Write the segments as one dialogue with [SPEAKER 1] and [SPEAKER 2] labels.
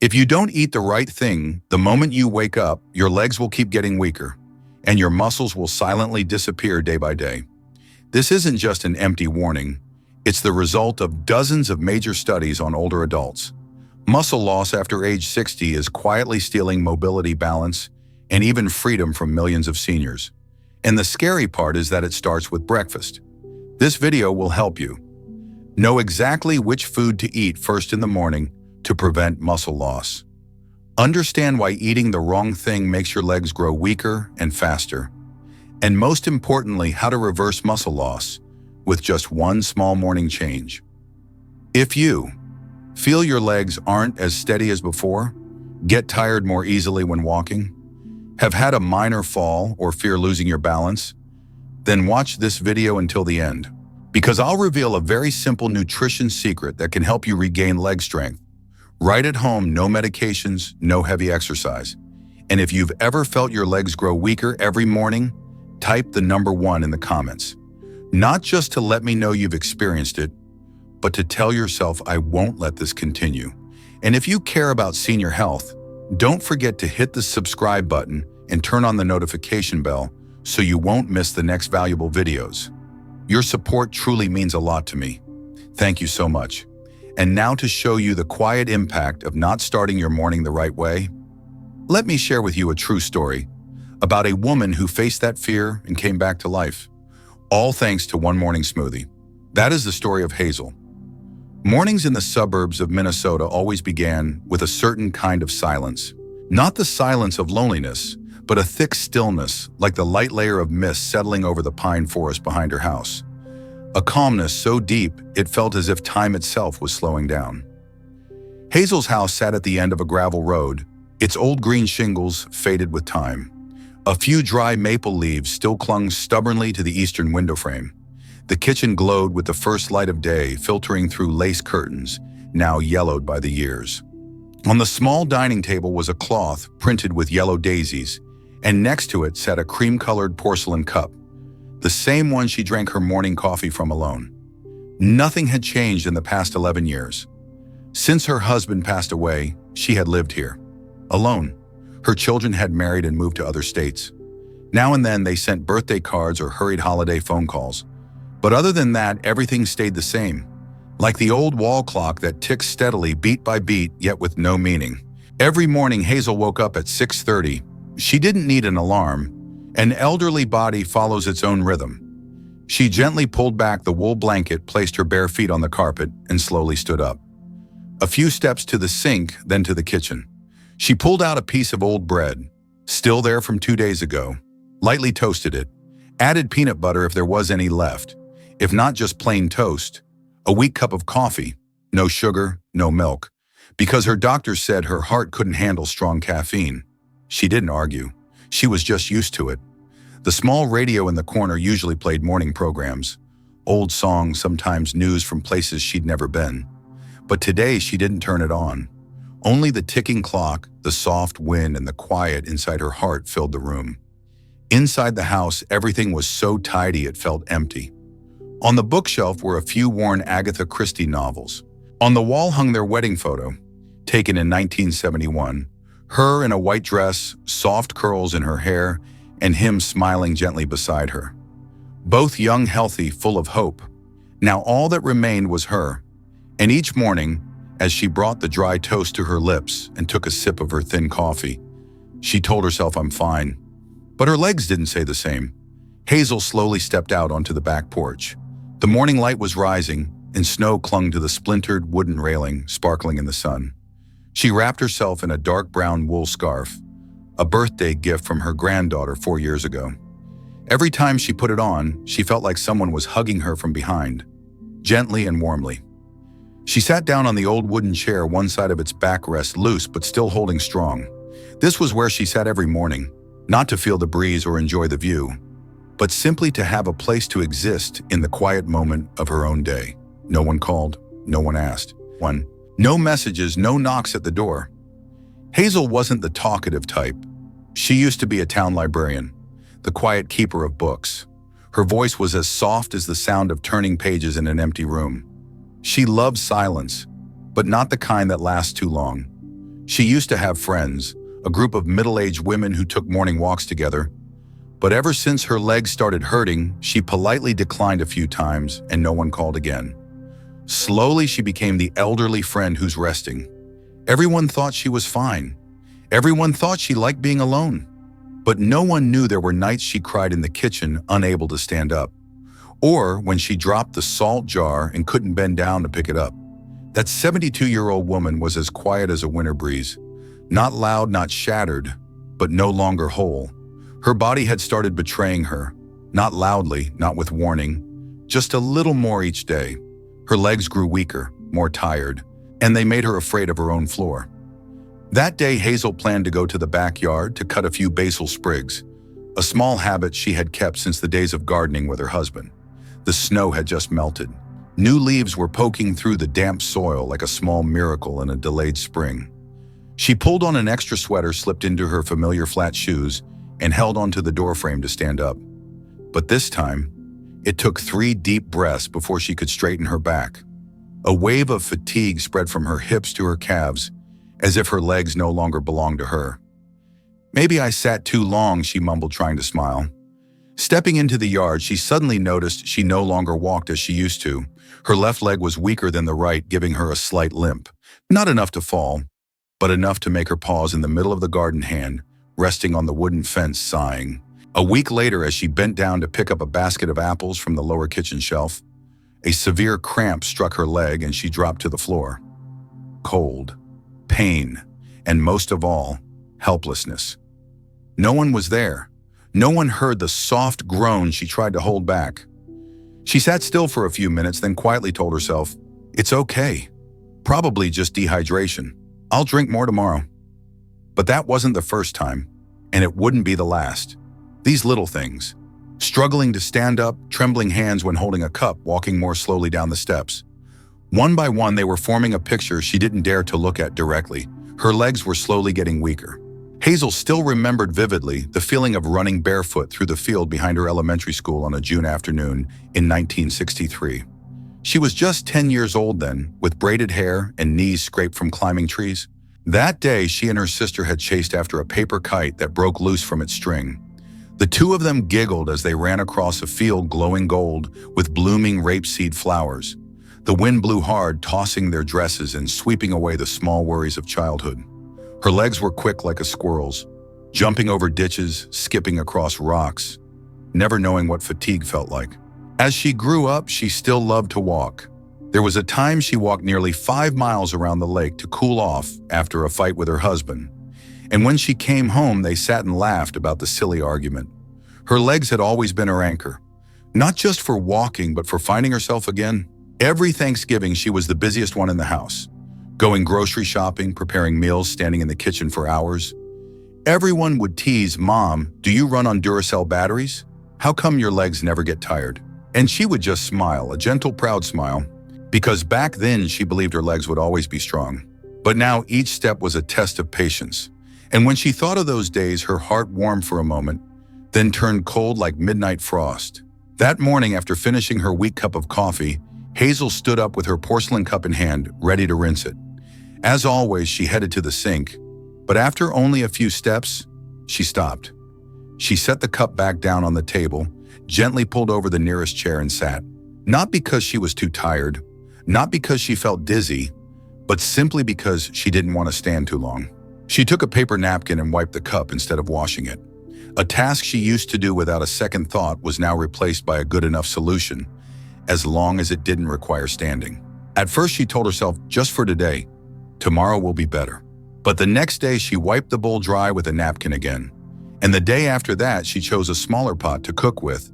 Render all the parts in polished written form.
[SPEAKER 1] If you don't eat the right thing, the moment you wake up, your legs will keep getting weaker, and your muscles will silently disappear day by day. This isn't just an empty warning. It's the result of dozens of major studies on older adults. Muscle loss after age 60 is quietly stealing mobility, balance, and even freedom from millions of seniors. And the scary part is that it starts with breakfast. This video will help you know exactly which food to eat first in the morning to prevent muscle loss. Understand why eating the wrong thing makes your legs grow weaker and faster. And most importantly, how to reverse muscle loss with just one small morning change. If you feel your legs aren't as steady as before, get tired more easily when walking, have had a minor fall or fear losing your balance, then watch this video until the end, because I'll reveal a very simple nutrition secret that can help you regain leg strength. Right at home, no medications, no heavy exercise. And if you've ever felt your legs grow weaker every morning, type the number 1 in the comments. Not just to let me know you've experienced it, but to tell yourself, I won't let this continue. And if you care about senior health, don't forget to hit the subscribe button and turn on the notification bell so you won't miss the next valuable videos. Your support truly means a lot to me. Thank you so much. And now to show you the quiet impact of not starting your morning the right way, let me share with you a true story about a woman who faced that fear and came back to life, all thanks to one morning smoothie. That is the story of Hazel. Mornings in the suburbs of Minnesota always began with a certain kind of silence. Not the silence of loneliness, but a thick stillness, like the light layer of mist settling over the pine forest behind her house. A calmness so deep, it felt as if time itself was slowing down. Hazel's house sat at the end of a gravel road, its old green shingles faded with time. A few dry maple leaves still clung stubbornly to the eastern window frame. The kitchen glowed with the first light of day filtering through lace curtains, now yellowed by the years. On the small dining table was a cloth printed with yellow daisies, and next to it sat a cream-colored porcelain cup, the same one she drank her morning coffee from alone. Nothing had changed in the past 11 years. Since her husband passed away, she had lived here, alone. Her children had married and moved to other states. Now and then they sent birthday cards or hurried holiday phone calls. But other than that, everything stayed the same, like the old wall clock that ticks steadily beat by beat, yet with no meaning. Every morning, Hazel woke up at 6:30. She didn't need an alarm. An elderly body follows its own rhythm. She gently pulled back the wool blanket, placed her bare feet on the carpet, and slowly stood up. A few steps to the sink, then to the kitchen. She pulled out a piece of old bread, still there from 2 days ago, lightly toasted it, added peanut butter if there was any left, if not just plain toast, a weak cup of coffee, no sugar, no milk, because her doctor said her heart couldn't handle strong caffeine. She didn't argue. She was just used to it. The small radio in the corner usually played morning programs, old songs, sometimes news from places she'd never been. But today she didn't turn it on. Only the ticking clock, the soft wind, and the quiet inside her heart filled the room. Inside the house, everything was so tidy it felt empty. On the bookshelf were a few worn Agatha Christie novels. On the wall hung their wedding photo, taken in 1971. Her in a white dress, soft curls in her hair, and him smiling gently beside her. Both young, healthy, full of hope. Now all that remained was her. And each morning, as she brought the dry toast to her lips and took a sip of her thin coffee, she told herself, I'm fine. But her legs didn't say the same. Hazel slowly stepped out onto the back porch. The morning light was rising, and snow clung to the splintered wooden railing, sparkling in the sun. She wrapped herself in a dark brown wool scarf, a birthday gift from her granddaughter 4 years ago. Every time she put it on, she felt like someone was hugging her from behind, gently and warmly. She sat down on the old wooden chair, one side of its backrest loose but still holding strong. This was where she sat every morning, not to feel the breeze or enjoy the view, but simply to have a place to exist in the quiet moment of her own day. No one called, no one asked. No messages, no knocks at the door. Hazel wasn't the talkative type. She used to be a town librarian, the quiet keeper of books. Her voice was as soft as the sound of turning pages in an empty room. She loved silence, but not the kind that lasts too long. She used to have friends, a group of middle-aged women who took morning walks together, but ever since her legs started hurting, she politely declined a few times and no one called again. Slowly, she became the elderly friend who's resting. Everyone thought she was fine. Everyone thought she liked being alone. But no one knew there were nights she cried in the kitchen, unable to stand up. Or when she dropped the salt jar and couldn't bend down to pick it up. That 72-year-old woman was as quiet as a winter breeze. Not loud, not shattered, but no longer whole. Her body had started betraying her. Not loudly, not with warning, just a little more each day. Her legs grew weaker, more tired, and they made her afraid of her own floor. That day, Hazel planned to go to the backyard to cut a few basil sprigs, a small habit she had kept since the days of gardening with her husband. The snow had just melted. New leaves were poking through the damp soil like a small miracle in a delayed spring. She pulled on an extra sweater, slipped into her familiar flat shoes, and held onto the doorframe to stand up. But this time, it took 3 deep breaths before she could straighten her back. A wave of fatigue spread from her hips to her calves, as if her legs no longer belonged to her. "Maybe I sat too long," she mumbled, trying to smile. Stepping into the yard, she suddenly noticed she no longer walked as she used to. Her left leg was weaker than the right, giving her a slight limp. Not enough to fall, but enough to make her pause in the middle of the garden hand, resting on the wooden fence, sighing. A week later, as she bent down to pick up a basket of apples from the lower kitchen shelf, a severe cramp struck her leg and she dropped to the floor. Cold, pain, and most of all, helplessness. No one was there. No one heard the soft groan she tried to hold back. She sat still for a few minutes, then quietly told herself, "It's okay. Probably just dehydration. I'll drink more tomorrow." But that wasn't the first time, and it wouldn't be the last. These little things. Struggling to stand up, trembling hands when holding a cup, walking more slowly down the steps. One by one, they were forming a picture she didn't dare to look at directly. Her legs were slowly getting weaker. Hazel still remembered vividly the feeling of running barefoot through the field behind her elementary school on a June afternoon in 1963. She was just 10 years old then, with braided hair and knees scraped from climbing trees. That day, she and her sister had chased after a paper kite that broke loose from its string. The two of them giggled as they ran across a field glowing gold with blooming rapeseed flowers. The wind blew hard, tossing their dresses and sweeping away the small worries of childhood. Her legs were quick like a squirrel's, jumping over ditches, skipping across rocks, never knowing what fatigue felt like. As she grew up, she still loved to walk. There was a time she walked nearly 5 miles around the lake to cool off after a fight with her husband. And when she came home, they sat and laughed about the silly argument. Her legs had always been her anchor, not just for walking, but for finding herself again. Every Thanksgiving, she was the busiest one in the house, going grocery shopping, preparing meals, standing in the kitchen for hours. Everyone would tease, "Mom, do you run on Duracell batteries? How come your legs never get tired?" And she would just smile, a gentle, proud smile, because back then she believed her legs would always be strong. But now each step was a test of patience. And when she thought of those days, her heart warmed for a moment, then turned cold like midnight frost. That morning, after finishing her weak cup of coffee, Hazel stood up with her porcelain cup in hand, ready to rinse it. As always, she headed to the sink, but after only a few steps, she stopped. She set the cup back down on the table, gently pulled over the nearest chair and sat. Not because she was too tired, not because she felt dizzy, but simply because she didn't want to stand too long. She took a paper napkin and wiped the cup instead of washing it. A task she used to do without a second thought was now replaced by a good enough solution, as long as it didn't require standing. At first, she told herself, just for today, tomorrow will be better. But the next day, she wiped the bowl dry with a napkin again. And the day after that, she chose a smaller pot to cook with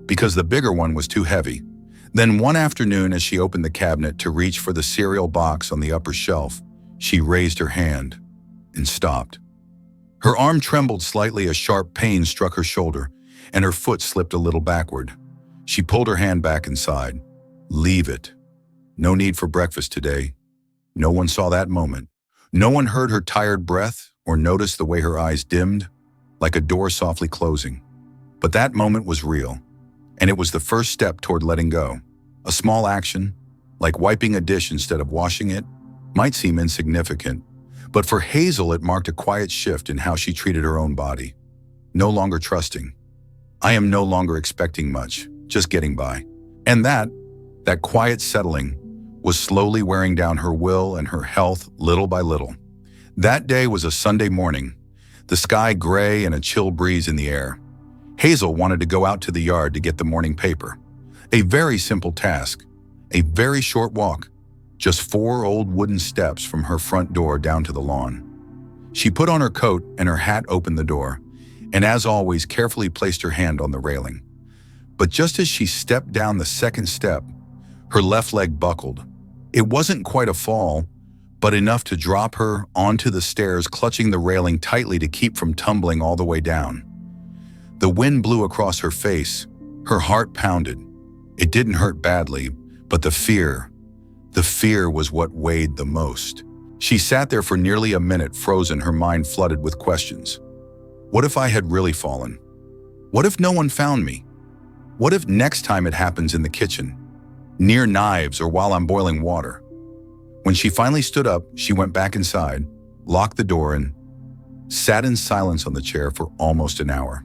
[SPEAKER 1] because the bigger one was too heavy. Then one afternoon, as she opened the cabinet to reach for the cereal box on the upper shelf, she raised her hand and stopped. Her arm trembled slightly as sharp pain struck her shoulder, and her foot slipped a little backward. She pulled her hand back inside. Leave it. No need for breakfast today. No one saw that moment. No one heard her tired breath or noticed the way her eyes dimmed, like a door softly closing. But that moment was real, and it was the first step toward letting go. A small action, like wiping a dish instead of washing it, might seem insignificant, But for Hazel, it marked a quiet shift in how she treated her own body. No longer trusting. I am no longer expecting much, just getting by. And that quiet settling, was slowly wearing down her will and her health little by little. That day was a Sunday morning, the sky gray and a chill breeze in the air. Hazel wanted to go out to the yard to get the morning paper. A very simple task, a very short walk, just 4 old wooden steps from her front door down to the lawn. She put on her coat and her hat opened the door, and as always carefully placed her hand on the railing. But just as she stepped down the second step, her left leg buckled. It wasn't quite a fall, but enough to drop her onto the stairs, clutching the railing tightly to keep from tumbling all the way down. The wind blew across her face. Her heart pounded. It didn't hurt badly, but the fear was what weighed the most. She sat there for nearly a minute, frozen, her mind flooded with questions. What if I had really fallen? What if no one found me? What if next time it happens in the kitchen, near knives or while I'm boiling water? When she finally stood up, she went back inside, locked the door, and sat in silence on the chair for almost an hour.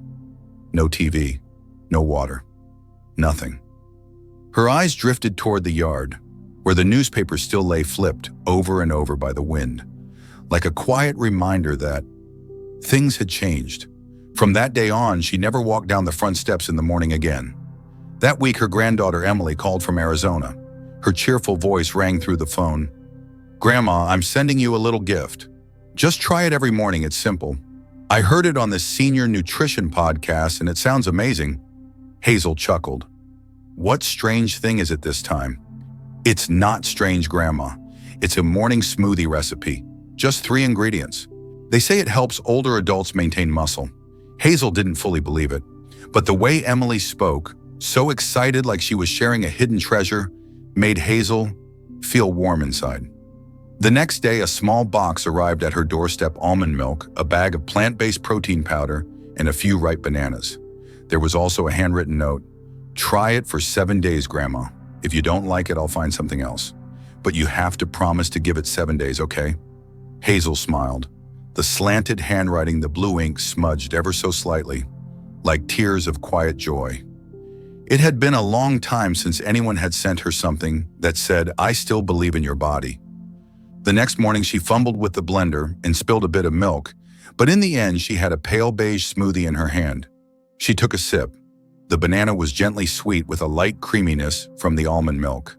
[SPEAKER 1] No TV, no water, nothing. Her eyes drifted toward the yard, where the newspaper still lay flipped over and over by the wind, like a quiet reminder that things had changed. From that day on, she never walked down the front steps in the morning again. That week, her granddaughter Emily called from Arizona. Her cheerful voice rang through the phone. "Grandma, I'm sending you a little gift. Just try it every morning, it's simple. I heard it on the Senior Nutrition podcast and it sounds amazing." Hazel chuckled. "What strange thing is it this time?" "It's not strange, Grandma. It's a morning smoothie recipe. Just 3 ingredients. They say it helps older adults maintain muscle." Hazel didn't fully believe it, but the way Emily spoke, so excited like she was sharing a hidden treasure, made Hazel feel warm inside. The next day, a small box arrived at her doorstep: almond milk, a bag of plant-based protein powder, and a few ripe bananas. There was also a handwritten note: "Try it for 7 days, Grandma. If you don't like it, I'll find something else. But you have to promise to give it 7 days, okay?" Hazel smiled. The slanted handwriting, the blue ink smudged ever so slightly, like tears of quiet joy. It had been a long time since anyone had sent her something that said, "I still believe in your body." The next morning, she fumbled with the blender and spilled a bit of milk, but in the end, she had a pale beige smoothie in her hand. She took a sip. The banana was gently sweet with a light creaminess from the almond milk.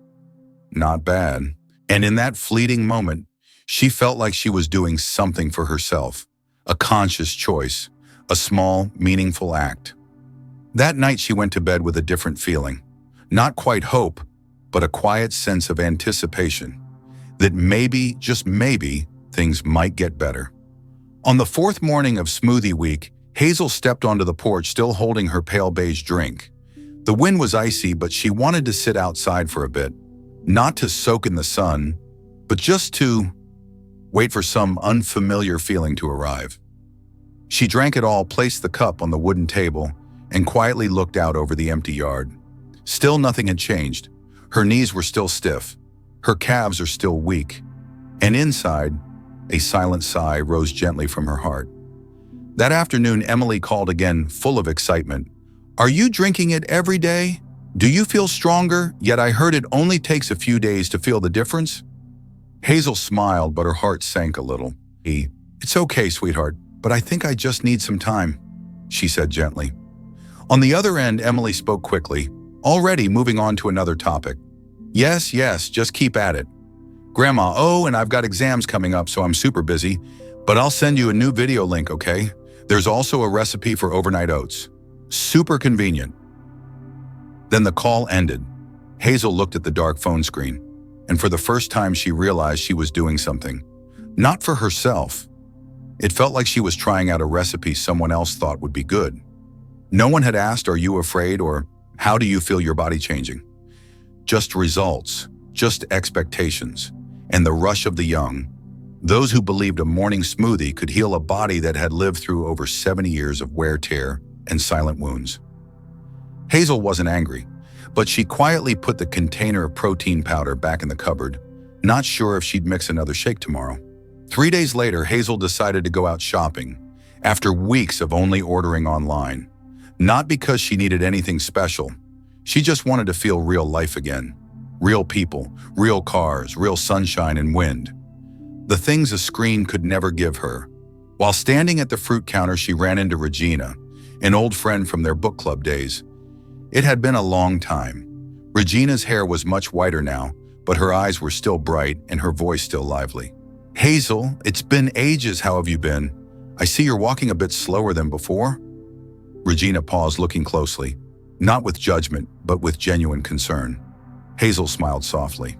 [SPEAKER 1] Not bad. And in that fleeting moment, she felt like she was doing something for herself, a conscious choice, a small, meaningful act. That night, she went to bed with a different feeling. Not quite hope, but a quiet sense of anticipation that maybe, just maybe, things might get better. On the 4th morning of Smoothie Week, Hazel stepped onto the porch, still holding her pale beige drink. The wind was icy, but she wanted to sit outside for a bit, not to soak in the sun, but just to wait for some unfamiliar feeling to arrive. She drank it all, placed the cup on the wooden table, and quietly looked out over the empty yard. Still nothing had changed. Her knees were still stiff. Her calves are still weak. And inside, a silent sigh rose gently from her heart. That afternoon, Emily called again, full of excitement. "Are you drinking it every day? Do you feel stronger? Yet I heard it only takes a few days to feel the difference." Hazel smiled, but her heart sank a little. "It's okay, sweetheart, but I think I just need some time," she said gently. On the other end, Emily spoke quickly, already moving on to another topic. Yes, just keep at it. Grandma, and I've got exams coming up, so I'm super busy, but I'll send you a new video link, okay? There's also a recipe for overnight oats. Super convenient." Then the call ended. Hazel looked at the dark phone screen, and for the first time she realized she was doing something. Not for herself. It felt like she was trying out a recipe someone else thought would be good. No one had asked, "Are you afraid?" or "How do you feel your body changing?" Just results, just expectations, and the rush of the young. Those who believed a morning smoothie could heal a body that had lived through over 70 years of wear, tear, and silent wounds. Hazel wasn't angry, but she quietly put the container of protein powder back in the cupboard, not sure if she'd mix another shake tomorrow. 3 days later, Hazel decided to go out shopping after weeks of only ordering online. Not because she needed anything special. She just wanted to feel real life again. Real people, real cars, real sunshine and wind. The things a screen could never give her. While standing at the fruit counter, she ran into Regina, an old friend from their book club days. It had been a long time. Regina's hair was much whiter now, but her eyes were still bright and her voice still lively. "Hazel, it's been ages. How have you been? I see you're walking a bit slower than before." Regina paused, looking closely, not with judgment, but with genuine concern. Hazel smiled softly.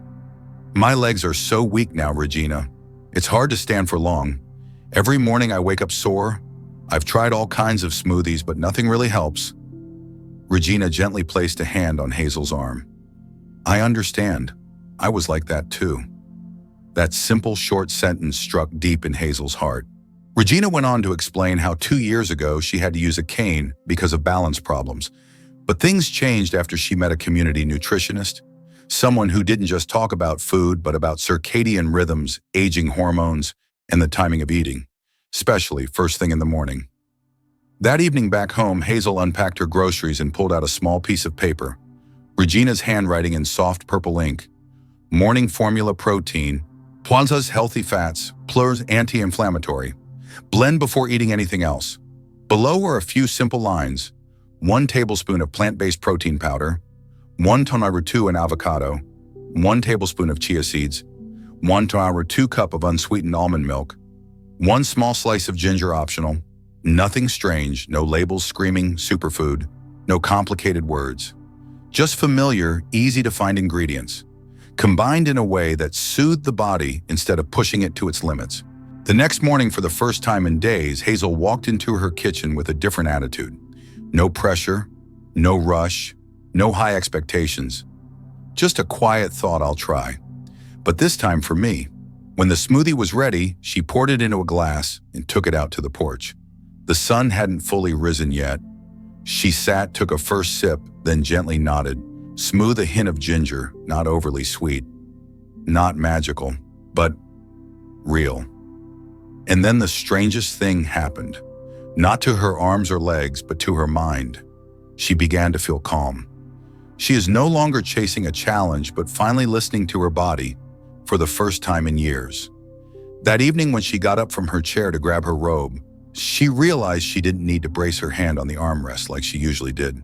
[SPEAKER 1] "My legs are so weak now, Regina. It's hard to stand for long. Every morning I wake up sore. I've tried all kinds of smoothies, but nothing really helps." Regina gently placed a hand on Hazel's arm. "I understand. I was like that too." That simple, short sentence struck deep in Hazel's heart. Regina went on to explain how 2 years ago she had to use a cane because of balance problems. But things changed after she met a community nutritionist, someone who didn't just talk about food, but about circadian rhythms, aging hormones, and the timing of eating, especially first thing in the morning. That evening back home, Hazel unpacked her groceries and pulled out a small piece of paper. Regina's handwriting in soft purple ink. Morning formula protein, Poison's healthy fats, Plur's anti-inflammatory. Blend before eating anything else. Below are a few simple lines. 1 tablespoon of plant-based protein powder, 1 tonaratu and avocado, 1 tablespoon of chia seeds, 1 tonaratu cup of unsweetened almond milk, 1 small slice of ginger optional. Nothing strange, no labels screaming superfood, no complicated words. Just familiar, easy-to-find ingredients, combined in a way that soothed the body instead of pushing it to its limits. The next morning, for the first time in days, Hazel walked into her kitchen with a different attitude. No pressure, no rush, no high expectations. Just a quiet thought, "I'll try." But this time for me. When the smoothie was ready, she poured it into a glass and took it out to the porch. The sun hadn't fully risen yet. She sat, took a first sip, then gently nodded. Smooth, a hint of ginger, not overly sweet. Not magical, but real. And then the strangest thing happened. Not to her arms or legs, but to her mind. She began to feel calm. She is no longer chasing a challenge, but finally listening to her body for the first time in years. That evening when she got up from her chair to grab her robe, she realized she didn't need to brace her hand on the armrest like she usually did.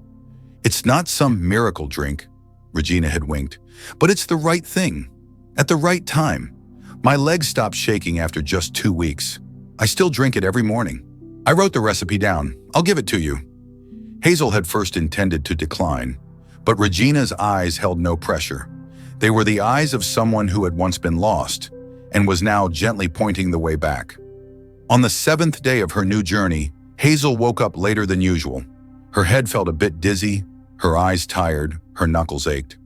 [SPEAKER 1] "It's not some miracle drink," Regina had winked, "but it's the right thing, at the right time. My legs stopped shaking after just 2 weeks. I still drink it every morning. I wrote the recipe down. I'll give it to you." Hazel had first intended to decline, but Regina's eyes held no pressure. They were the eyes of someone who had once been lost and was now gently pointing the way back. On the 7th day of her new journey, Hazel woke up later than usual. Her head felt a bit dizzy, her eyes tired, her knuckles ached.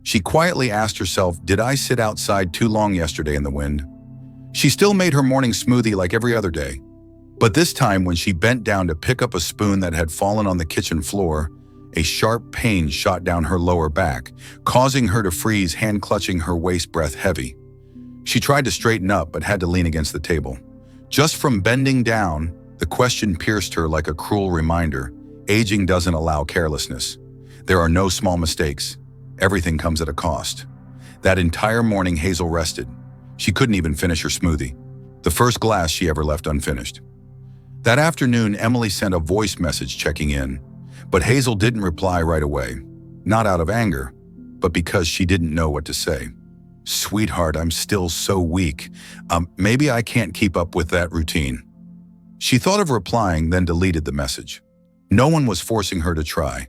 [SPEAKER 1] She quietly asked herself, did I sit outside too long yesterday in the wind? She still made her morning smoothie like every other day. But this time, when she bent down to pick up a spoon that had fallen on the kitchen floor, a sharp pain shot down her lower back, causing her to freeze, hand clutching her waist, breath heavy. She tried to straighten up, but had to lean against the table. Just from bending down, the question pierced her like a cruel reminder. Aging doesn't allow carelessness. There are no small mistakes. Everything comes at a cost. That entire morning, Hazel rested. She couldn't even finish her smoothie, the first glass she ever left unfinished. That afternoon, Emily sent a voice message checking in, but Hazel didn't reply right away. Not out of anger, but because she didn't know what to say. Sweetheart, I'm still so weak. Maybe I can't keep up with that routine. She thought of replying, then deleted the message. No one was forcing her to try.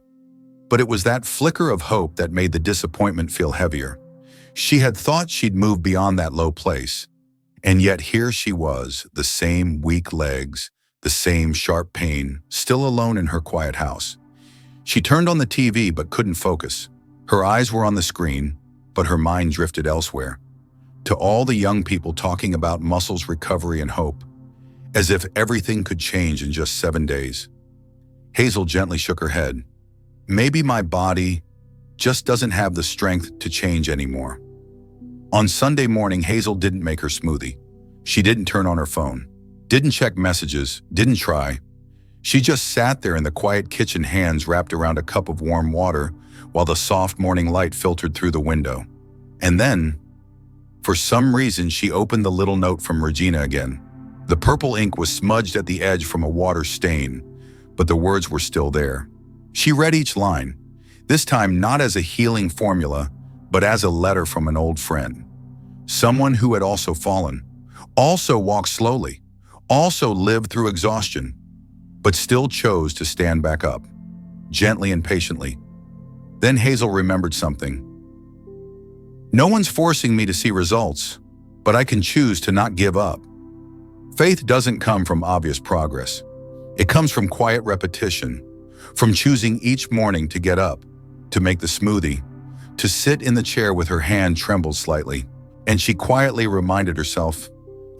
[SPEAKER 1] But it was that flicker of hope that made the disappointment feel heavier. She had thought she'd moved beyond that low place. And yet here she was, the same weak legs, the same sharp pain, still alone in her quiet house. She turned on the TV but couldn't focus. Her eyes were on the screen, but her mind drifted elsewhere. To all the young people talking about muscles, recovery, and hope, as if everything could change in just 7 days. Hazel gently shook her head. Maybe my body just doesn't have the strength to change anymore. On Sunday morning, Hazel didn't make her smoothie. She didn't turn on her phone, didn't check messages, didn't try. She just sat there in the quiet kitchen, hands wrapped around a cup of warm water while the soft morning light filtered through the window. And then, for some reason, she opened the little note from Regina again. The purple ink was smudged at the edge from a water stain, but the words were still there. She read each line, this time not as a healing formula, but as a letter from an old friend. Someone who had also fallen, also walked slowly, also lived through exhaustion, but still chose to stand back up, gently and patiently. Then Hazel remembered something. No one's forcing me to see results, but I can choose to not give up. Faith doesn't come from obvious progress. It comes from quiet repetition, from choosing each morning to get up, to make the smoothie, to sit in the chair with her hand trembled slightly, and she quietly reminded herself,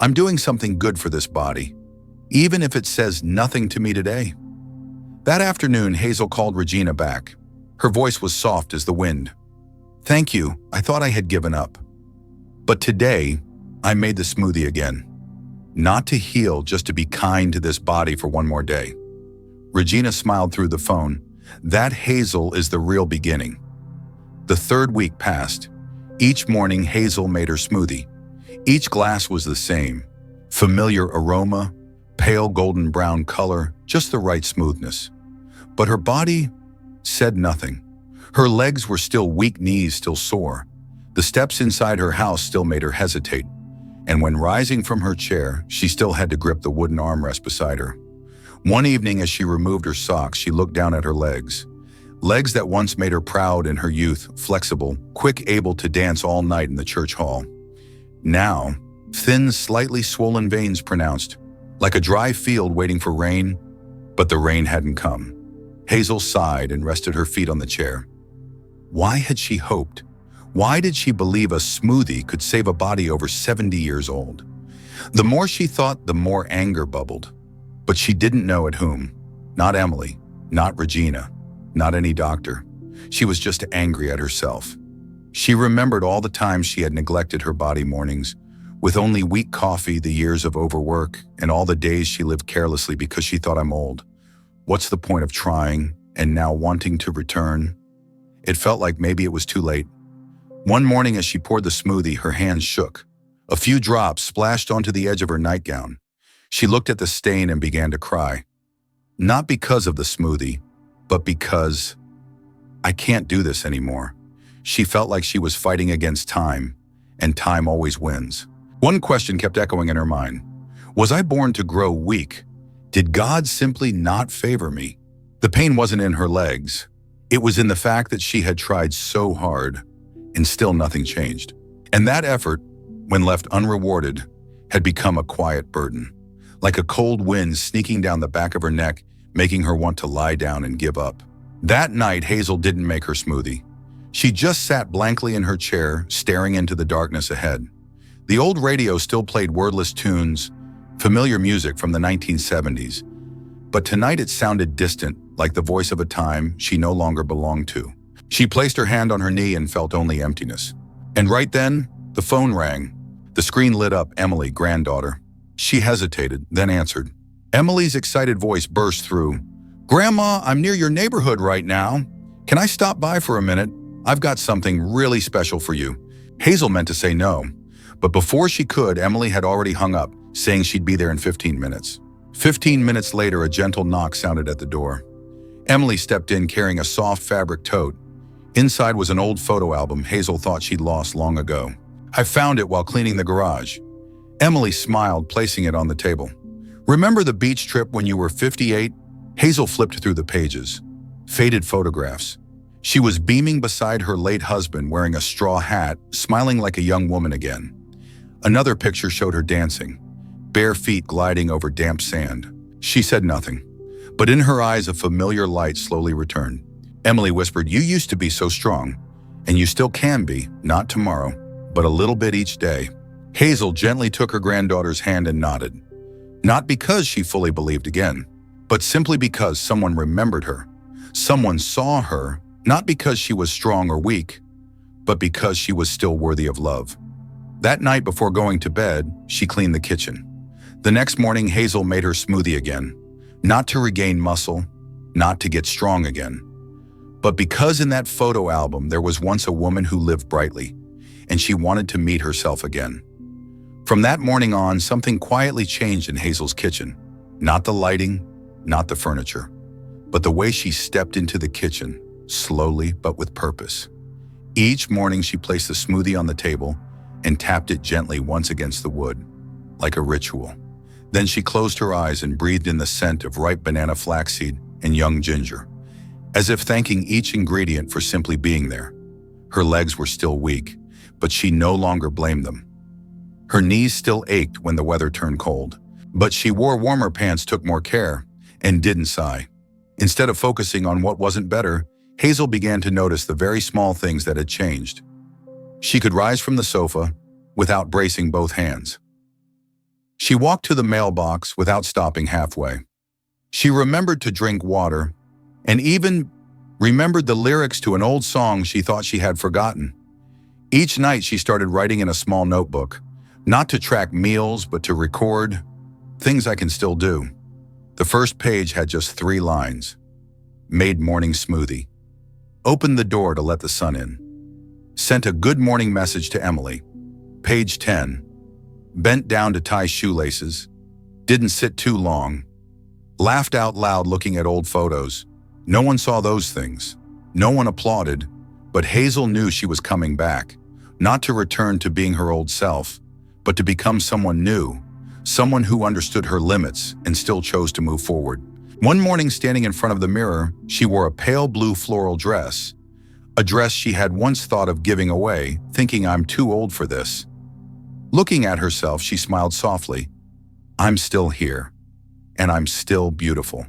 [SPEAKER 1] I'm doing something good for this body, even if it says nothing to me today. That afternoon, Hazel called Regina back. Her voice was soft as the wind. Thank you, I thought I had given up. But today, I made the smoothie again. Not to heal, just to be kind to this body for one more day. Regina smiled through the phone. That, Hazel, is the real beginning. The third week passed. Each morning, Hazel made her smoothie. Each glass was the same. Familiar aroma, pale golden brown color, just the right smoothness. But her body said nothing. Her legs were still weak, knees still sore. The steps inside her house still made her hesitate. And when rising from her chair, she still had to grip the wooden armrest beside her. One evening, as she removed her socks, she looked down at her legs. Legs that once made her proud in her youth, flexible, quick, able to dance all night in the church hall. Now, thin, slightly swollen veins pronounced, like a dry field waiting for rain, but the rain hadn't come. Hazel sighed and rested her feet on the chair. Why had she hoped? Why did she believe a smoothie could save a body over 70 years old? The more she thought, the more anger bubbled. But she didn't know at whom. Not Emily, not Regina, not any doctor. She was just angry at herself. She remembered all the times she had neglected her body mornings, with only weak coffee, the years of overwork, and all the days she lived carelessly because she thought, I'm old. What's the point of trying and now wanting to return? It felt like maybe it was too late. One morning as she poured the smoothie, her hands shook. A few drops splashed onto the edge of her nightgown. She looked at the stain and began to cry. Not because of the smoothie, but because I can't do this anymore. She felt like she was fighting against time, and time always wins. One question kept echoing in her mind. Was I born to grow weak? Did God simply not favor me? The pain wasn't in her legs. It was in the fact that she had tried so hard, and still nothing changed. And that effort, when left unrewarded, had become a quiet burden, like a cold wind sneaking down the back of her neck, making her want to lie down and give up. That night, Hazel didn't make her smoothie. She just sat blankly in her chair, staring into the darkness ahead. The old radio still played wordless tunes, familiar music from the 1970s. But tonight it sounded distant, like the voice of a time she no longer belonged to. She placed her hand on her knee and felt only emptiness. And right then, the phone rang. The screen lit up. Emily, granddaughter. She hesitated, then answered. Emily's excited voice burst through. Grandma, I'm near your neighborhood right now. Can I stop by for a minute? I've got something really special for you. Hazel meant to say no, but before she could, Emily had already hung up, saying she'd be there in 15 minutes. 15 minutes later, a gentle knock sounded at the door. Emily stepped in carrying a soft fabric tote. Inside was an old photo album Hazel thought she'd lost long ago. I found it while cleaning the garage. Emily smiled, placing it on the table. Remember the beach trip when you were 58? Hazel flipped through the pages. Faded photographs. She was beaming beside her late husband wearing a straw hat, smiling like a young woman again. Another picture showed her dancing, bare feet gliding over damp sand. She said nothing, but in her eyes a familiar light slowly returned. Emily whispered, you used to be so strong, and you still can be, not tomorrow, but a little bit each day. Hazel gently took her granddaughter's hand and nodded. Not because she fully believed again, but simply because someone remembered her. Someone saw her, not because she was strong or weak, but because she was still worthy of love. That night before going to bed, she cleaned the kitchen. The next morning, Hazel made her smoothie again, not to regain muscle, not to get strong again, but because in that photo album there was once a woman who lived brightly, and she wanted to meet herself again. From that morning on, something quietly changed in Hazel's kitchen. Not the lighting, not the furniture, but the way she stepped into the kitchen, slowly but with purpose. Each morning she placed the smoothie on the table and tapped it gently once against the wood, like a ritual. Then she closed her eyes and breathed in the scent of ripe banana flaxseed and young ginger, as if thanking each ingredient for simply being there. Her legs were still weak, but she no longer blamed them. Her knees still ached when the weather turned cold, but she wore warmer pants, took more care, and didn't sigh. Instead of focusing on what wasn't better, Hazel began to notice the very small things that had changed. She could rise from the sofa without bracing both hands. She walked to the mailbox without stopping halfway. She remembered to drink water and even remembered the lyrics to an old song she thought she had forgotten. Each night she started writing in a small notebook, not to track meals, but to record things I can still do. The first page had just 3 lines. Made morning smoothie. Opened the door to let the sun in. Sent a good morning message to Emily. Page 10. Bent down to tie shoelaces. Didn't sit too long. Laughed out loud looking at old photos. No one saw those things. No one applauded, but Hazel knew she was coming back, not to return to being her old self, but to become someone new, someone who understood her limits and still chose to move forward. One morning, standing in front of the mirror, she wore a pale blue floral dress, a dress she had once thought of giving away, thinking, "I'm too old for this." Looking at herself, she smiled softly. "I'm still here, and I'm still beautiful."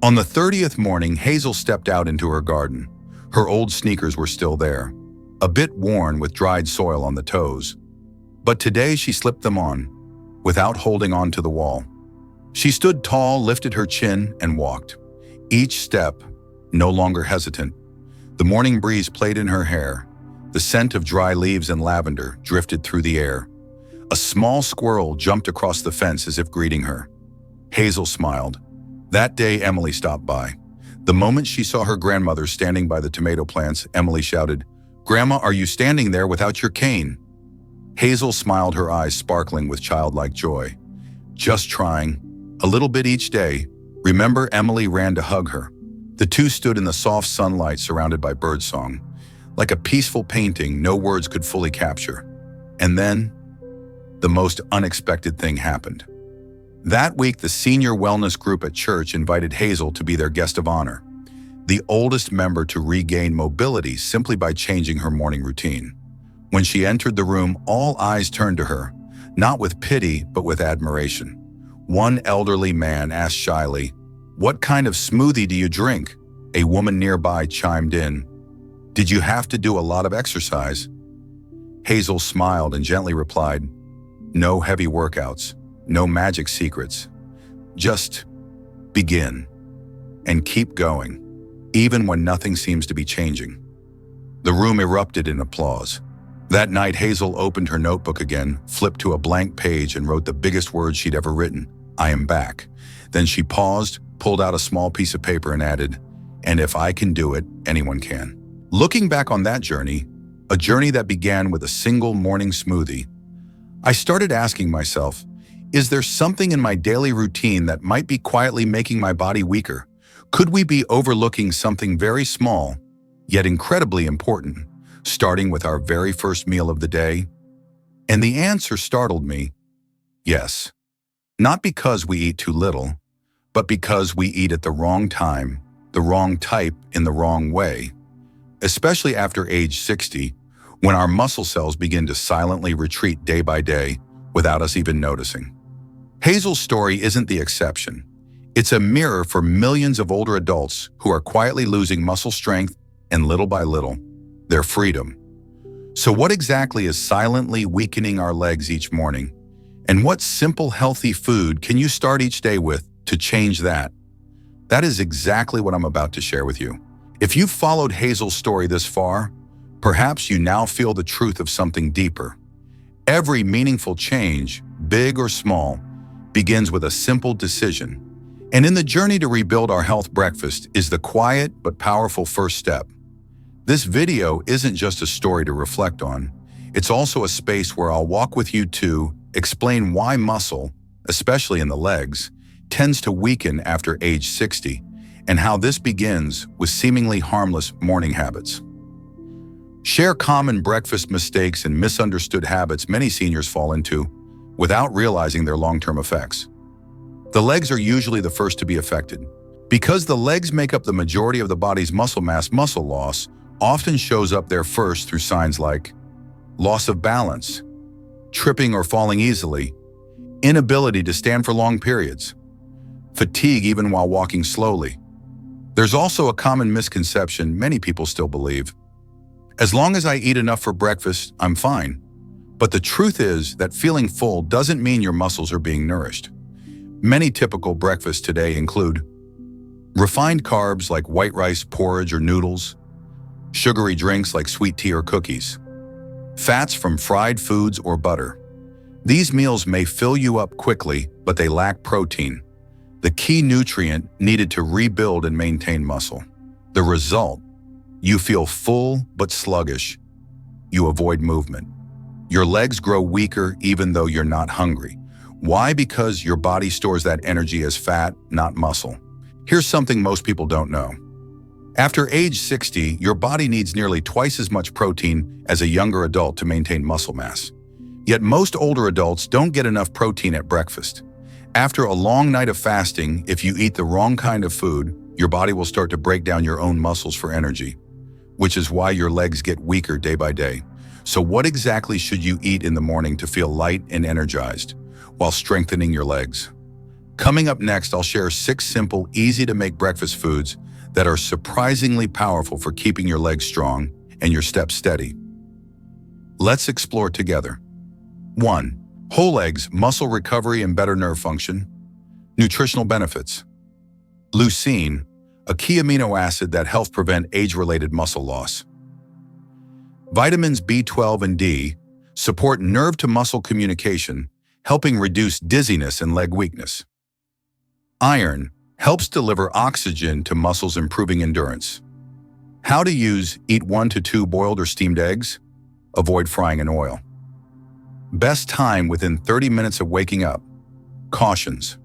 [SPEAKER 1] On the 30th morning, Hazel stepped out into her garden. Her old sneakers were still there, a bit worn with dried soil on the toes. But today she slipped them on, without holding on to the wall. She stood tall, lifted her chin, and walked. Each step, no longer hesitant. The morning breeze played in her hair. The scent of dry leaves and lavender drifted through the air. A small squirrel jumped across the fence as if greeting her. Hazel smiled. That day, Emily stopped by. The moment she saw her grandmother standing by the tomato plants, Emily shouted, "Grandma, are you standing there without your cane?" Hazel smiled, her eyes sparkling with childlike joy. "Just trying. A little bit each day." Remember, Emily ran to hug her. The two stood in the soft sunlight surrounded by birdsong, like a peaceful painting no words could fully capture. And then, the most unexpected thing happened. That week, the senior wellness group at church invited Hazel to be their guest of honor, the oldest member to regain mobility simply by changing her morning routine. When she entered the room, all eyes turned to her, not with pity, but with admiration. One elderly man asked shyly, "What kind of smoothie do you drink?" A woman nearby chimed in, "Did you have to do a lot of exercise?" Hazel smiled and gently replied, "No heavy workouts, no magic secrets. Just begin and keep going, even when nothing seems to be changing." The room erupted in applause. That night, Hazel opened her notebook again, flipped to a blank page, and wrote the biggest words she'd ever written, "I am back." Then she paused, pulled out a small piece of paper, and added, "And if I can do it, anyone can." Looking back on that journey, a journey that began with a single morning smoothie, I started asking myself, is there something in my daily routine that might be quietly making my body weaker? Could we be overlooking something very small, yet incredibly important, starting with our very first meal of the day? And the answer startled me. Yes. Not because we eat too little, but because we eat at the wrong time, the wrong type, in the wrong way. Especially after age 60, when our muscle cells begin to silently retreat day by day without us even noticing. Hazel's story isn't the exception. It's a mirror for millions of older adults who are quietly losing muscle strength and, little by little, their freedom. So what exactly is silently weakening our legs each morning? And what simple, healthy food can you start each day with to change that? That is exactly what I'm about to share with you. If you've followed Hazel's story this far, perhaps you now feel the truth of something deeper. Every meaningful change, big or small, begins with a simple decision. And in the journey to rebuild our health, breakfast is the quiet but powerful first step. This video isn't just a story to reflect on. It's also a space where I'll walk with you to explain why muscle, especially in the legs, tends to weaken after age 60, and how this begins with seemingly harmless morning habits. Share common breakfast mistakes and misunderstood habits many seniors fall into without realizing their long-term effects. The legs are usually the first to be affected. Because the legs make up the majority of the body's muscle mass, muscle loss often shows up there first through signs like loss of balance, tripping or falling easily, inability to stand for long periods, fatigue even while walking slowly. There's also a common misconception many people still believe: as long as I eat enough for breakfast, I'm fine. But the truth is that feeling full doesn't mean your muscles are being nourished. Many typical breakfasts today include refined carbs like white rice, porridge, or noodles, sugary drinks like sweet tea or cookies, fats from fried foods or butter. These meals may fill you up quickly, but they lack protein, the key nutrient needed to rebuild and maintain muscle. The result: you feel full but sluggish. You avoid movement. Your legs grow weaker even though you're not hungry. Why? Because your body stores that energy as fat, not muscle. Here's something most people don't know. After age 60, your body needs nearly twice as much protein as a younger adult to maintain muscle mass. Yet most older adults don't get enough protein at breakfast. After a long night of fasting, if you eat the wrong kind of food, your body will start to break down your own muscles for energy, which is why your legs get weaker day by day. So what exactly should you eat in the morning to feel light and energized while strengthening your legs? Coming up next, I'll share 6 simple, easy-to-make breakfast foods that are surprisingly powerful for keeping your legs strong and your steps steady. Let's explore together. 1. Whole eggs, muscle recovery and better nerve function. Nutritional benefits. Leucine, a key amino acid that helps prevent age-related muscle loss. Vitamins B12 and D support nerve-to-muscle communication, helping reduce dizziness and leg weakness. Iron helps deliver oxygen to muscles, improving endurance. How to use: eat 1 to 2 boiled or steamed eggs. Avoid frying in oil. Best time: within 30 minutes of waking up. Cautions: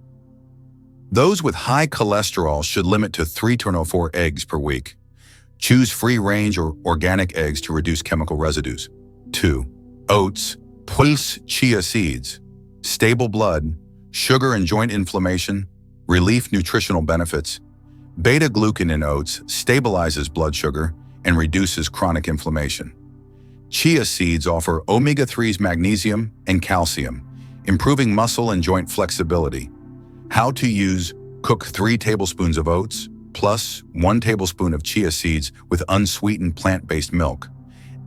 [SPEAKER 1] those with high cholesterol should limit to 3 to 4 eggs per week. Choose free-range or organic eggs to reduce chemical residues. 2. Oats, pulse chia seeds, stable blood, sugar and joint inflammation, relief. Nutritional benefits: beta-glucan in oats stabilizes blood sugar and reduces chronic inflammation. Chia seeds offer omega-3s, magnesium, and calcium, improving muscle and joint flexibility. How to use: cook 3 tablespoons of oats plus 1 tablespoon of chia seeds with unsweetened plant-based milk.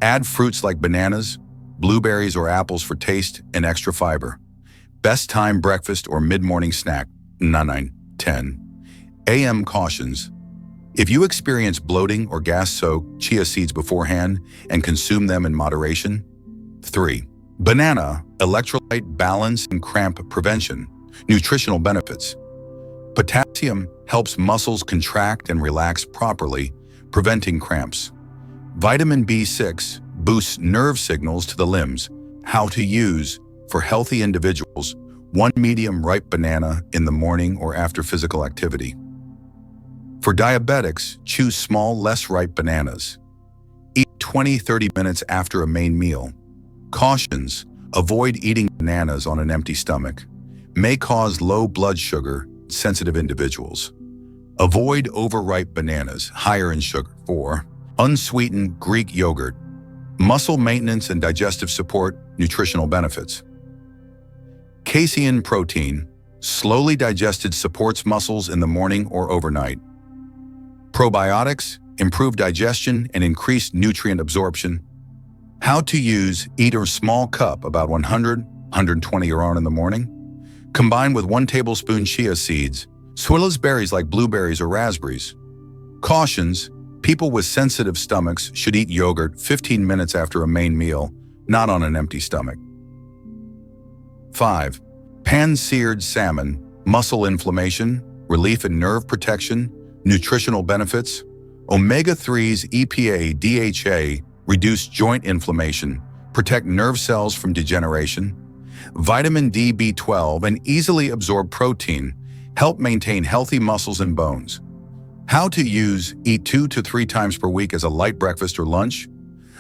[SPEAKER 1] Add fruits like bananas, blueberries, or apples for taste and extra fiber. Best time: breakfast or mid-morning snack. 9-10 a.m. Cautions: if you experience bloating or gas, soak chia seeds beforehand and consume them in moderation. 3. Banana, electrolyte balance and cramp prevention. Nutritional benefits: potassium helps muscles contract and relax properly, preventing cramps. Vitamin B6 boosts nerve signals to the limbs. How to use: for healthy individuals, 1 medium-ripe banana in the morning or after physical activity. For diabetics, choose small, less ripe bananas. Eat 20-30 minutes after a main meal. Cautions: avoid eating bananas on an empty stomach. May cause low blood sugar in sensitive individuals. Avoid overripe bananas, higher in sugar. 4. Unsweetened Greek yogurt. Muscle maintenance and digestive support. Nutritional benefits: casein protein, slowly digested, supports muscles in the morning or overnight. Probiotics, improve digestion and increase nutrient absorption. How to use: eat a small cup, about 100-120 around in the morning. Combine with 1 tablespoon chia seeds, swirl berries like blueberries or raspberries. Cautions: people with sensitive stomachs should eat yogurt 15 minutes after a main meal, not on an empty stomach. 5. Pan-seared salmon, muscle inflammation, relief and nerve protection, nutritional benefits. Omega-3s EPA, DHA, reduce joint inflammation, protect nerve cells from degeneration. Vitamin D, B12, and easily absorbed protein help maintain healthy muscles and bones. How to use: eat 2 to 3 times per week as a light breakfast or lunch.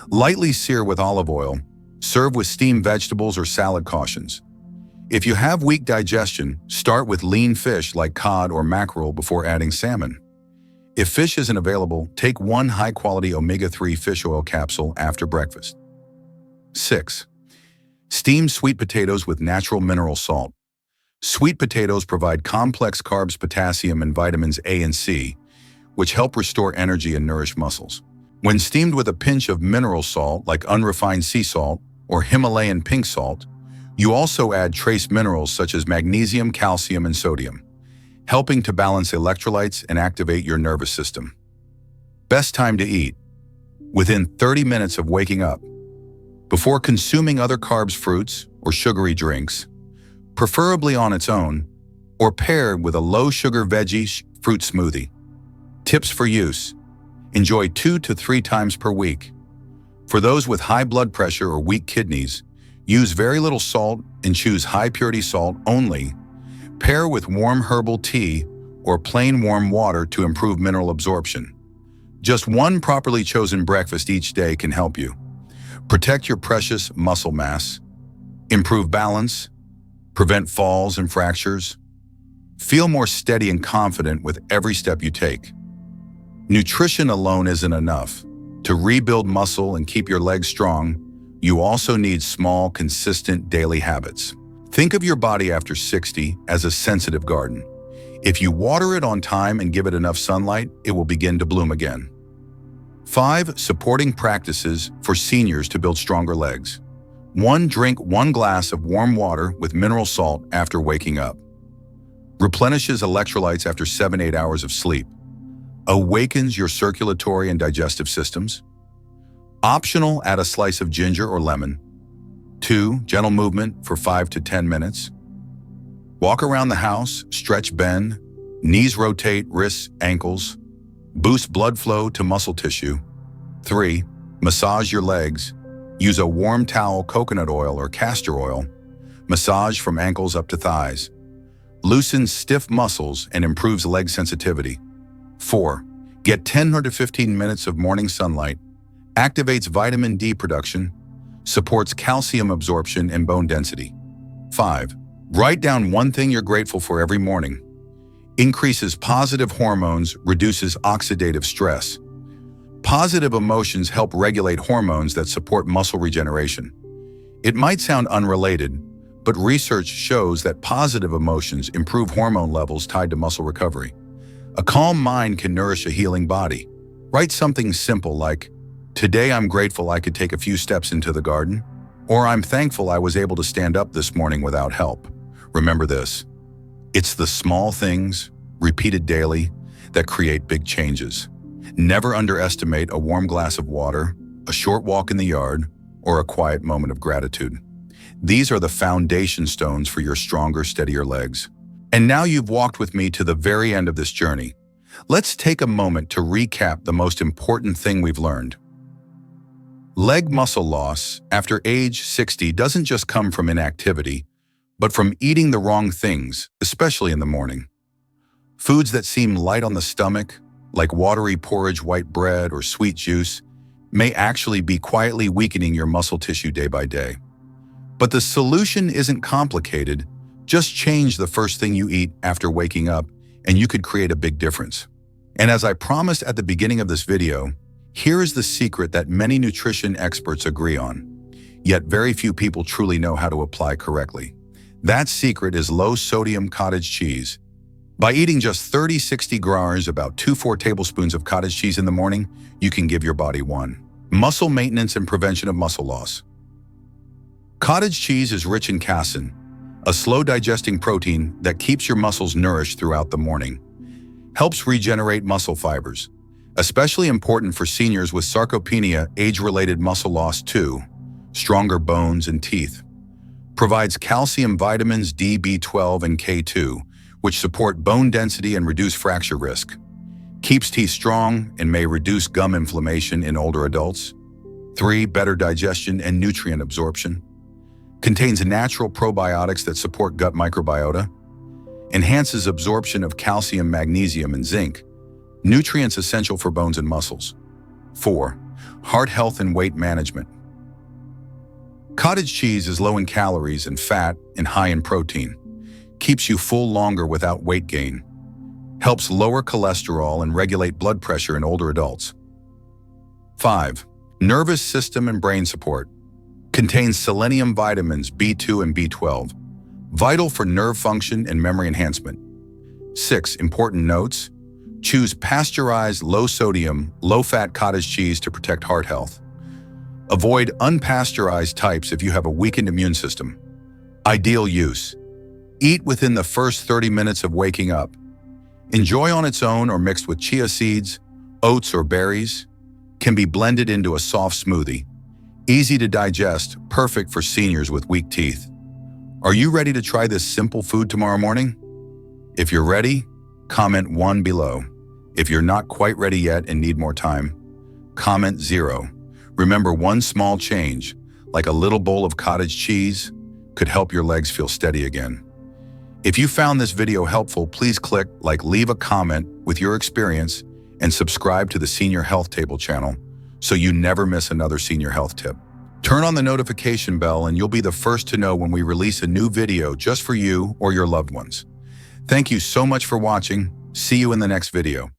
[SPEAKER 1] Lightly sear with olive oil. Serve with steamed vegetables or salad cautions. If you have weak digestion, start with lean fish like cod or mackerel before adding salmon. If fish isn't available, take 1 high-quality omega-3 fish oil capsule after breakfast. 6. Steamed sweet potatoes with natural mineral salt. Sweet potatoes provide complex carbs, potassium, and vitamins A and C, which help restore energy and nourish muscles. When steamed with a pinch of mineral salt like unrefined sea salt or Himalayan pink salt, you also add trace minerals such as magnesium, calcium, and sodium, helping to balance electrolytes and activate your nervous system. Best time to eat: within 30 minutes of waking up, before consuming other carbs, fruits, or sugary drinks, preferably on its own, or paired with a low-sugar veggie fruit smoothie. Tips for use: enjoy 2 to 3 times per week. For those with high blood pressure or weak kidneys, use very little salt and choose high-purity salt only. Pair with warm herbal tea or plain warm water to improve mineral absorption. Just 1 properly chosen breakfast each day can help you protect your precious muscle mass, improve balance, prevent falls and fractures. Feel more steady and confident with every step you take. Nutrition alone isn't enough. To rebuild muscle and keep your legs strong, you also need small, consistent daily habits. Think of your body after 60 as a sensitive garden. If you water it on time and give it enough sunlight, it will begin to bloom again. 5. Supporting practices for seniors to build stronger legs. 1. Drink 1 glass of warm water with mineral salt after waking up. Replenishes electrolytes after 7-8 hours of sleep. Awakens your circulatory and digestive systems. Optional, add a slice of ginger or lemon. 2. Gentle movement for 5 to 10 minutes. Walk around the house, stretch, bend, knees rotate, wrists, ankles. Boost blood flow to muscle tissue. 3. Massage your legs. Use a warm towel, coconut oil, or castor oil. Massage from ankles up to thighs. Loosens stiff muscles and improves leg sensitivity. 4. Get 10 to 15 minutes of morning sunlight. Activates vitamin D production. Supports calcium absorption and bone density. 5. Write down 1 thing you're grateful for every morning. Increases positive hormones, reduces oxidative stress. Positive emotions help regulate hormones that support muscle regeneration. It might sound unrelated, but research shows that positive emotions improve hormone levels tied to muscle recovery. A calm mind can nourish a healing body. Write something simple like, "Today I'm grateful I could take a few steps into the garden," or "I'm thankful I was able to stand up this morning without help." Remember this: it's the small things, repeated daily, that create big changes. Never underestimate a warm glass of water, a short walk in the yard, or a quiet moment of gratitude. These are the foundation stones for your stronger, steadier legs. And now you've walked with me to the very end of this journey. Let's take a moment to recap the most important thing we've learned. Leg muscle loss after age 60 doesn't just come from inactivity, but from eating the wrong things, especially in the morning. Foods that seem light on the stomach, like watery porridge, white bread, or sweet juice, may actually be quietly weakening your muscle tissue day by day. But the solution isn't complicated. Just change the first thing you eat after waking up, and you could create a big difference. And as I promised at the beginning of this video, here is the secret that many nutrition experts agree on, yet very few people truly know how to apply correctly. That secret is low-sodium cottage cheese. By eating just 30-60 grams, about 2-4 tablespoons of cottage cheese in the morning, you can give your body 1. Muscle maintenance and prevention of muscle loss. Cottage cheese is rich in casein, a slow-digesting protein that keeps your muscles nourished throughout the morning. Helps regenerate muscle fibers, especially important for seniors with sarcopenia, age-related muscle loss too, stronger bones and teeth. Provides calcium vitamins D, B12, and K2, which support bone density and reduce fracture risk. Keeps teeth strong and may reduce gum inflammation in older adults. 3. Better digestion and nutrient absorption. Contains natural probiotics that support gut microbiota. Enhances absorption of calcium, magnesium, and zinc, nutrients essential for bones and muscles. 4. Heart health and weight management. Cottage cheese is low in calories and fat and high in protein. Keeps you full longer without weight gain. Helps lower cholesterol and regulate blood pressure in older adults. 5. Nervous system and brain support. Contains selenium vitamins B2 and B12, vital for nerve function and memory enhancement. 6. Important notes. Choose pasteurized, low-sodium, low-fat cottage cheese to protect heart health. Avoid unpasteurized types if you have a weakened immune system. Ideal use. Eat within the first 30 minutes of waking up. Enjoy on its own or mixed with chia seeds, oats, or berries. Can be blended into a soft smoothie. Easy to digest, perfect for seniors with weak teeth. Are you ready to try this simple food tomorrow morning? If you're ready, comment 1 below. If you're not quite ready yet and need more time, comment 0. Remember, one small change, like a little bowl of cottage cheese, could help your legs feel steady again. If you found this video helpful, please click like, leave a comment with your experience, and subscribe to the Senior Health Table channel so you never miss another senior health tip. Turn on the notification bell and you'll be the first to know when we release a new video just for you or your loved ones. Thank you so much for watching. See you in the next video.